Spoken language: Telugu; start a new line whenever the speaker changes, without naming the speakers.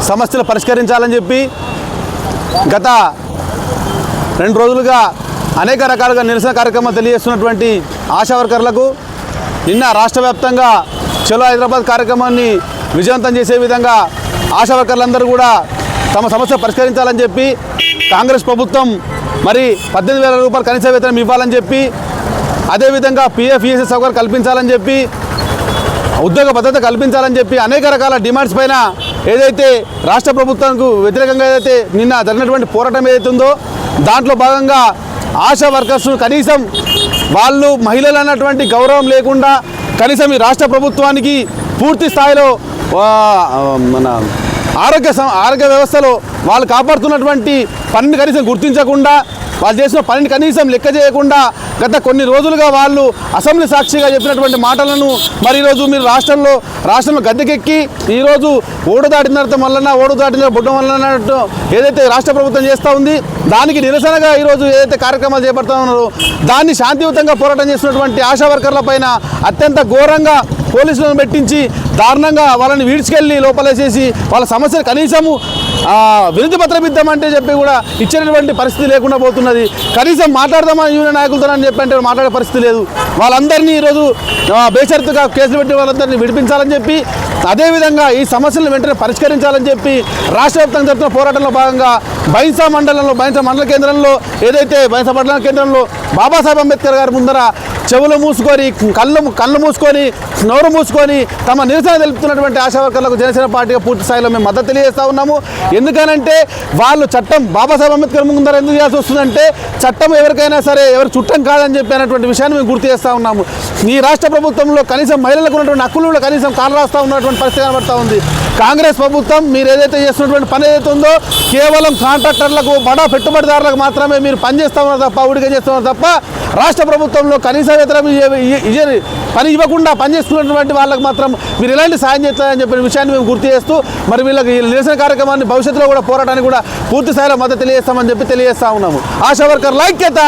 సమస్యలు పరిష్కరించాలని చెప్పి గత 2 రోజులుగా అనేక రకాలుగా నిరసన కార్యక్రమాలు తెలియజేస్తున్నటువంటి ఆశా వర్కర్లకు నిన్న రాష్ట్ర వ్యాప్తంగా చలో హైదరాబాద్ కార్యక్రమాన్ని విజయవంతం చేసే విధంగా ఆశా వర్కర్లందరూ కూడా తమ సమస్య పరిష్కరించాలని చెప్పి కాంగ్రెస్ ప్రభుత్వం మరి 18,000 రూపాయలు కనీస వేతనం ఇవ్వాలని చెప్పి అదేవిధంగా పిఎఫ్ ఈఎస్ఐ సౌకర్యం కల్పించాలని చెప్పి ఉద్యోగ భద్రత కల్పించాలని చెప్పి అనేక రకాల డిమాండ్స్ పైన ఏదైతే రాష్ట్ర ప్రభుత్వానికి వ్యతిరేకంగా ఏదైతే నిన్న జరిగినటువంటి పోరాటం ఏదైతే ఉందో దాంట్లో భాగంగా ఆశా వర్కర్స్ కనీసం వాళ్ళు మహిళలు అన్నటువంటి గౌరవం లేకుండా కనీసం ఈ రాష్ట్ర ప్రభుత్వానికి పూర్తి స్థాయిలో మన ఆరోగ్య వ్యవస్థలో వాళ్ళు కాపాడుతున్నటువంటి పనిని కనీసం గుర్తించకుండా వాళ్ళు చేసిన పనిని కనీసం లెక్క చేయకుండా గత కొన్ని రోజులుగా వాళ్ళు అసెంబ్లీ సాక్షిగా చెప్పినటువంటి మాటలను మరి ఈరోజు మీరు రాష్ట్రంలో గద్దెకెక్కి ఈరోజు ఓడు దాటిన తర్వాత మళ్ళీ ఓడు దాటిన బుడ్డ వల్లన్నట్టు ఏదైతే రాష్ట్ర ప్రభుత్వం చేస్తూ ఉంది దానికి నిరసనగా ఈరోజు ఏదైతే కార్యక్రమాలు చేపడుతూ ఉన్నారో దాన్ని శాంతియుతంగా పోరాటం చేస్తున్నటువంటి ఆశా వర్కర్ల పైన అత్యంత ఘోరంగా పోలీసులను పెట్టించి దారుణంగా వాళ్ళని వీడ్చుకెళ్ళి లోపలేసేసి వాళ్ళ సమస్యలు కనీసము వినతి పత్రం ఇద్దామంటే చెప్పి కూడా ఇచ్చేటటువంటి పరిస్థితి లేకుండా పోతున్నది. కనీసం మాట్లాడదామని యూనియన్ నాయకులతో అని చెప్పి అంటే మాట్లాడే పరిస్థితి లేదు. వాళ్ళందరినీ ఈరోజు బేషరతుగా కేసులు పెట్టి వాళ్ళందరినీ విడిపించాలని చెప్పి అదేవిధంగా ఈ సమస్యలను వెంటనే పరిష్కరించాలని చెప్పి రాష్ట్ర వ్యాప్తంగా జరుగుతున్న పోరాటంలో భాగంగా బైంసా మండల కేంద్రంలో ఏదైతే బైంసా మండల కేంద్రంలో బాబాసాహెబ్ అంబేద్కర్ గారి ముందర చెవులు మూసుకొని కళ్ళు మూసుకొని నోరు మూసుకొని తమ నిరసన తెలుపుతున్నటువంటి ఆశా వర్కర్లకు జనసేన పార్టీగా పూర్తి స్థాయిలో మేము మద్దతు తెలియజేస్తూ ఉన్నాము. ఎందుకనంటే వాళ్ళు చట్టం బాబాసాహెబ్ అంబేద్కర్ ముందర ఎందుకు చేయాల్సి వస్తుందంటే చట్టం ఎవరికైనా సరే ఎవరు చుట్టం కాదని చెప్పి అనేటువంటి విషయాన్ని మేము గుర్తు చేస్తూ ఉన్నాము. ఈ రాష్ట్ర ప్రభుత్వంలో కనీసం మహిళలకు ఉన్నటువంటి హక్కులు కూడా కనీసం కాలు రాస్తూ ఉన్నటువంటి పరిస్థితి కనబడతా ఉంది. కాంగ్రెస్ ప్రభుత్వం మీరు ఏదైతే చేస్తున్నటువంటి పని ఏదైతే ఉందో కేవలం కాంట్రాక్టర్లకు బడా పెట్టుబడిదారులకు మాత్రమే మీరు పనిచేస్తూ ఉన్నారు తప్ప ఉడిగా చేస్తున్నారు తప్ప రాష్ట్ర ప్రభుత్వంలో కనీస వేతనం పని ఇవ్వకుండా పనిచేస్తున్నటువంటి వాళ్ళకి మాత్రం మీరు ఎలాంటి సాయం చేస్తారని చెప్పిన విషయాన్ని మేము గుర్తు చేస్తూ మరి వీళ్ళకి నిరసన కార్యక్రమాన్ని భవిష్యత్తులో కూడా పోరాటానికి కూడా పూర్తి స్థాయిలో మద్దతు తెలియజేస్తామని చెప్పి తెలియజేస్తా ఉన్నాము. ఆశా వర్కర్ల ఐక్యత.